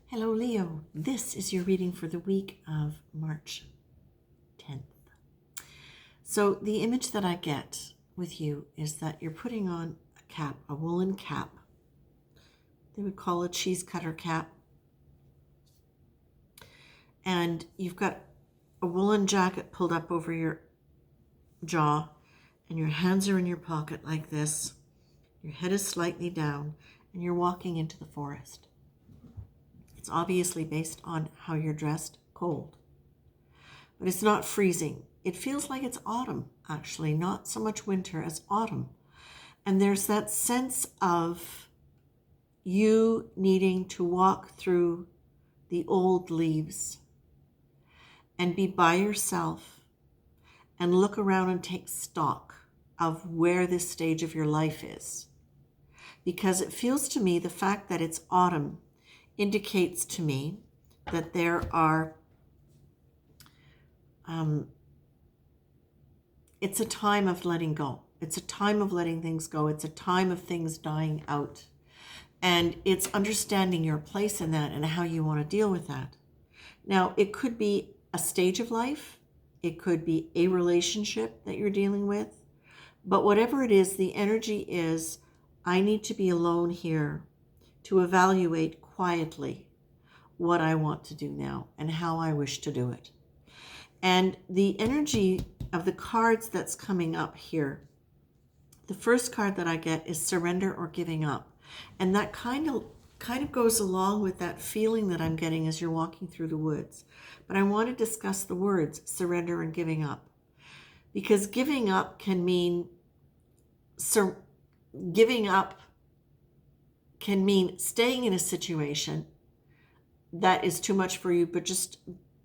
Hello, Leo. This is your reading for the week of March 10th. So the image that I get with you is that you're putting on a cap, a woolen cap. They would call it a cheese cutter cap. And you've got a woolen jacket pulled up over your jaw, and your hands are in your pocket like this. Your head is slightly down, and you're walking into the forest. It's obviously based on how you're dressed, cold. But it's not freezing. It feels like it's autumn, actually, not so much winter as autumn. And there's that sense of you needing to walk through the old leaves and be by yourself and look around and take stock of where this stage of your life is. Because it feels to me the fact that it's autumn indicates to me that there are it's a time of letting go. It's a time of letting things go. It's a time of things dying out. And it's understanding your place in that and how you want to deal with that. Now, it could be a stage of life. It could be a relationship that you're dealing with. But whatever it is, the energy is, I need to be alone here to evaluate quietly what I want to do now and how I wish to do it. And the energy of the cards that's coming up here, the first card that I get is surrender or giving up. And that kind of goes along with that feeling that I'm getting as you're walking through the woods. But I want to discuss the words surrender and giving up. Because giving up can mean giving up can mean staying in a situation that is too much for you, but just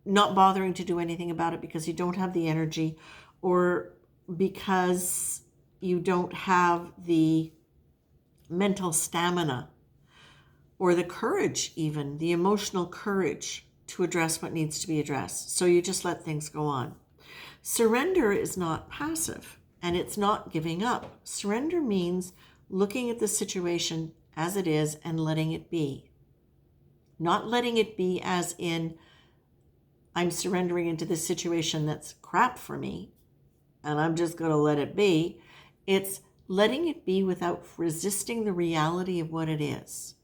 not bothering to do anything about it because you don't have the energy or because you don't have the mental stamina or the courage, even the emotional courage to address what needs to be addressed. So you just let things go on. Surrender is not passive and it's not giving up. Surrender means looking at the situation as it is and letting it be. Not letting it be as in, I'm surrendering into this situation that's crap for me and I'm just going to let it be. It's letting it be without resisting the reality of what it is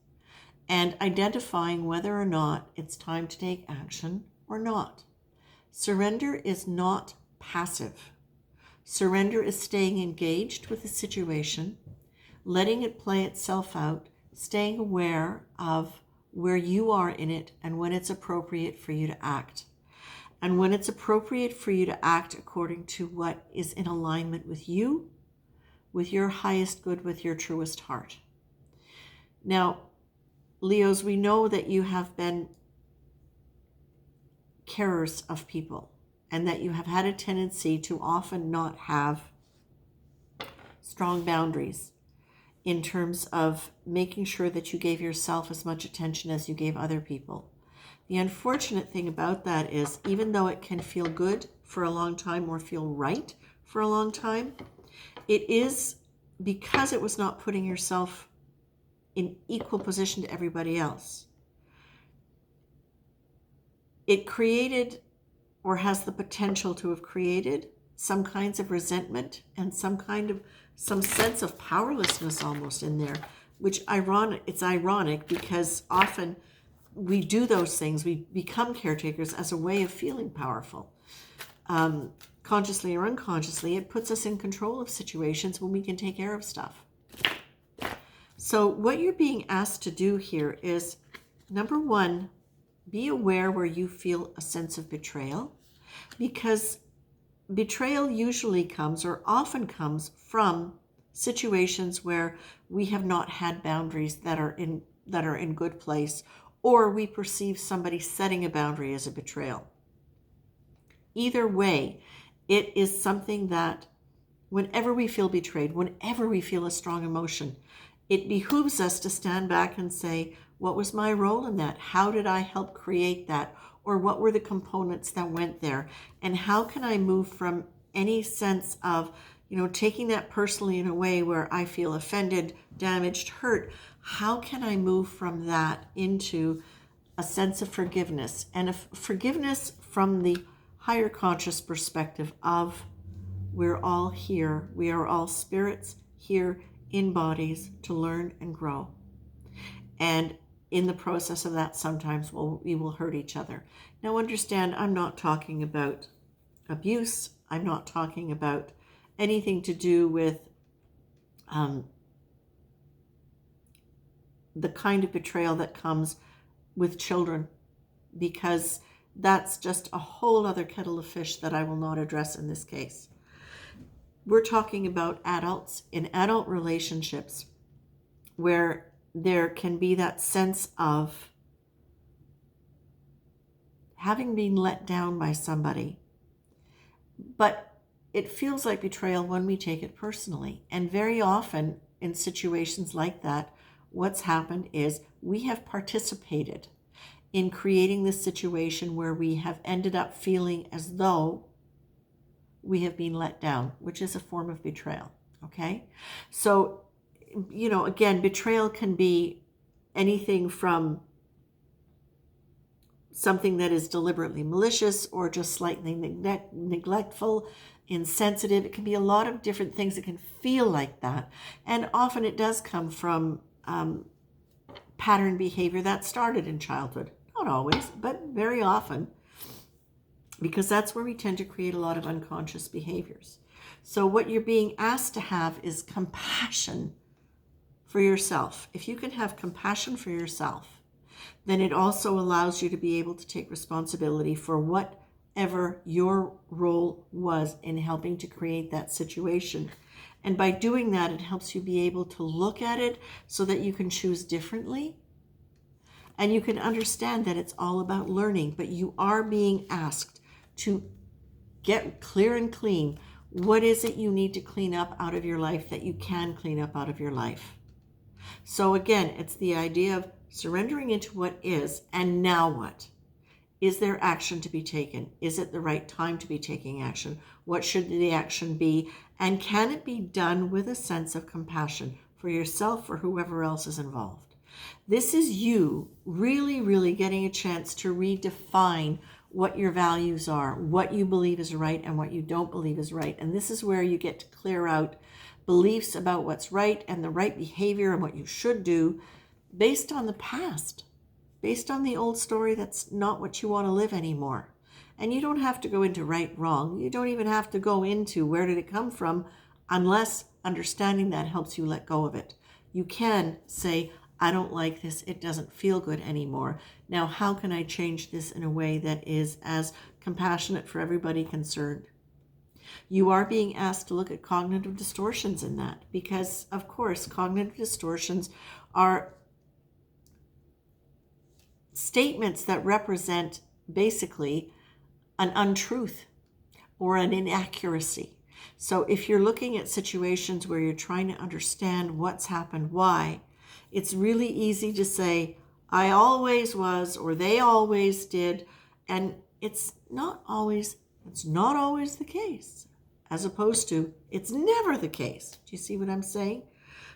and identifying whether or not it's time to take action or not. Surrender is not passive. Surrender is staying engaged with the situation, letting it play itself out, staying aware of where you are in it and when it's appropriate for you to act. And when it's appropriate for you to act according to what is in alignment with you, with your highest good, with your truest heart. Now, Leos, we know that you have been carers of people and that you have had a tendency to often not have strong boundaries in terms of making sure that you gave yourself as much attention as you gave other people. The unfortunate thing about that is, even though it can feel good for a long time or feel right for a long time, it is because it was not putting yourself in equal position to everybody else. It created or has the potential to have created some kinds of resentment and some sense of powerlessness almost in there, which it's ironic because often we do those things, we become caretakers as a way of feeling powerful. Consciously or unconsciously, it puts us in control of situations when we can take care of stuff. So what you're being asked to do here is, number one, be aware where you feel a sense of betrayal, because betrayal usually comes or often comes from situations where we have not had boundaries that are in good place, or we perceive somebody setting a boundary as a betrayal. Either way, it is something that whenever we feel betrayed, whenever we feel a strong emotion, it behooves us to stand back and say, what was my role in that? How did I help create that? Or what were the components that went there? And how can I move from any sense of, taking that personally in a way where I feel offended, damaged, hurt? How can I move from that into a sense of forgiveness, and forgiveness from the higher conscious perspective of we're all here. We are all spirits here in bodies to learn and grow. And in the process of that, sometimes we will hurt each other. Now understand, I'm not talking about abuse. I'm not talking about anything to do with the kind of betrayal that comes with children, because that's just a whole other kettle of fish that I will not address in this case. We're talking about adults in adult relationships where there can be that sense of having been let down by somebody, but it feels like betrayal when we take it personally. And very often in situations like that, what's happened is we have participated in creating this situation where we have ended up feeling as though we have been let down, which is a form of betrayal. Okay? So, again, betrayal can be anything from something that is deliberately malicious or just slightly neglectful, insensitive. It can be a lot of different things that can feel like that. And often it does come from pattern behavior that started in childhood. Not always, but very often, because that's where we tend to create a lot of unconscious behaviors. So what you're being asked to have is compassion for yourself. If you can have compassion for yourself, then it also allows you to be able to take responsibility for whatever your role was in helping to create that situation. And by doing that, it helps you be able to look at it so that you can choose differently. And you can understand that it's all about learning, but you are being asked to get clear and clean. What is it you need to clean up out of your life that you can clean up out of your life? So again, it's the idea of surrendering into what is, and now what? Is there action to be taken? Is it the right time to be taking action? What should the action be? And can it be done with a sense of compassion for yourself or whoever else is involved? This is you really, really getting a chance to redefine what your values are, what you believe is right and what you don't believe is right. And this is where you get to clear out beliefs about what's right and the right behavior and what you should do based on the past, based on the old story that's not what you want to live anymore. And you don't have to go into right, wrong. You don't even have to go into where did it come from unless understanding that helps you let go of it. You can say, I don't like this. It doesn't feel good anymore. Now, how can I change this in a way that is as compassionate for everybody concerned? You are being asked to look at cognitive distortions in that because, of course, cognitive distortions are statements that represent basically an untruth or an inaccuracy. So if you're looking at situations where you're trying to understand what's happened, why, it's really easy to say, I always was, or they always did. And it's not always the case, as opposed to it's never the case. Do you see what I'm saying?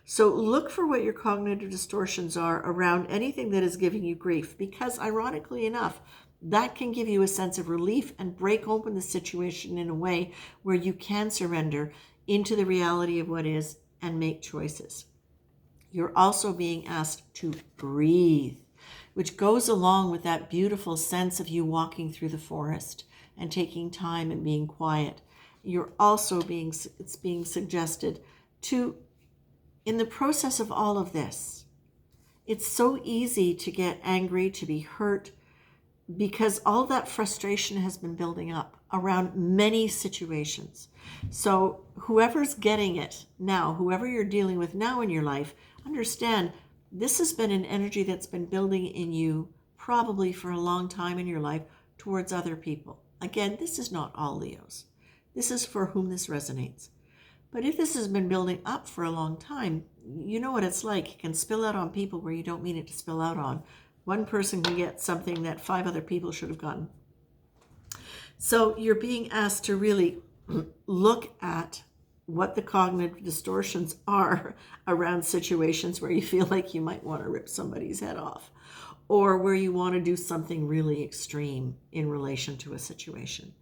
So look for what your cognitive distortions are around anything that is giving you grief, because ironically enough, that can give you a sense of relief and break open the situation in a way where you can surrender into the reality of what is and make choices. You're also being asked to breathe, which goes along with that beautiful sense of you walking through the forest and taking time and being quiet. You're also it's being suggested to, in the process of all of this, it's so easy to get angry, to be hurt, because all that frustration has been building up around many situations. So whoever's getting it now, whoever you're dealing with now in your life, understand this has been an energy that's been building in you probably for a long time in your life towards other people. Again, this is not all Leos. This is for whom this resonates. But if this has been building up for a long time, you know what it's like. It can spill out on people where you don't mean it to spill out on. One person can get something that 5 other people should have gotten. So you're being asked to really look at what the cognitive distortions are around situations where you feel like you might want to rip somebody's head off. or where you want to do something really extreme in relation to a situation.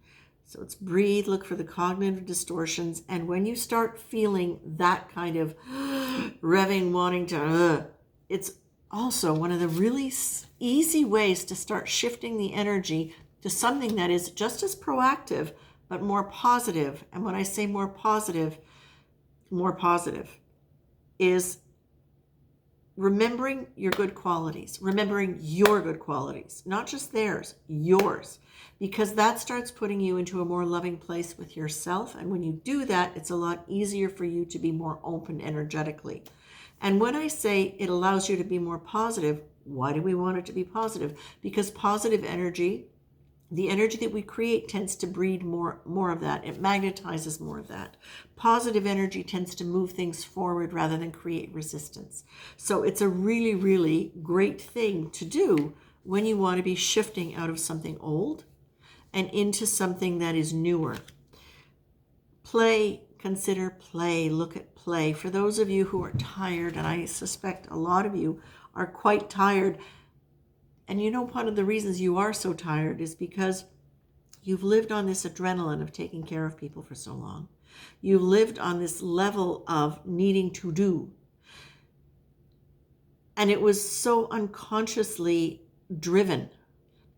So it's breathe, look for the cognitive distortions. And when you start feeling that kind of revving, wanting to, it's also one of the really easy ways to start shifting the energy to something that is just as proactive, but more positive. And when I say more positive is remembering your good qualities, remembering your good qualities, not just theirs, yours, because that starts putting you into a more loving place with yourself. And when you do that, it's a lot easier for you to be more open energetically. And when I say it allows you to be more positive, why do we want it to be positive? Because positive energy, the energy that we create, tends to breed more of that. It magnetizes more of that. Positive energy tends to move things forward rather than create resistance. So it's a really, really great thing to do when you want to be shifting out of something old and into something that is newer. Play, consider play, look at play. For those of you who are tired, and I suspect a lot of you are quite tired, and you know, one of the reasons you are so tired is because you've lived on this adrenaline of taking care of people for so long. You've lived on this level of needing to do. And it was so unconsciously driven.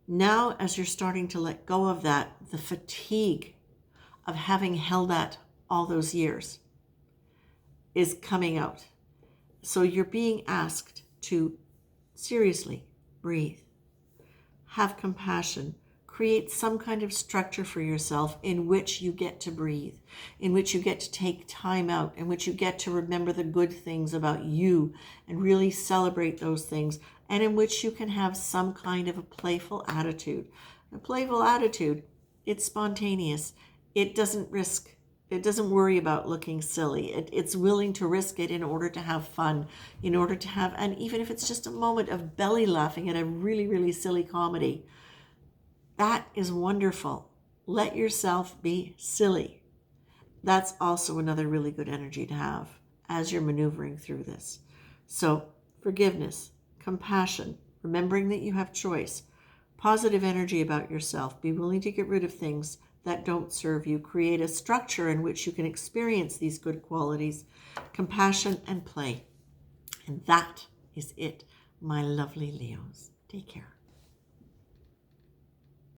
Now, as you're starting to let go of that, the fatigue of having held that all those years is coming out. So you're being asked to seriously breathe, have compassion, create some kind of structure for yourself in which you get to breathe, in which you get to take time out, in which you get to remember the good things about you and really celebrate those things, and in which you can have some kind of a playful attitude. A playful attitude, it's spontaneous. It doesn't worry about looking silly. It's willing to risk it in order to have fun, in order to have, and even if it's just a moment of belly laughing at a really, really silly comedy, that is wonderful. Let yourself be silly. That's also another really good energy to have as you're maneuvering through this. So forgiveness, compassion, remembering that you have choice, positive energy about yourself, be willing to get rid of things that don't serve you, create a structure in which you can experience these good qualities, compassion and play. And that is it, my lovely Leos. Take care.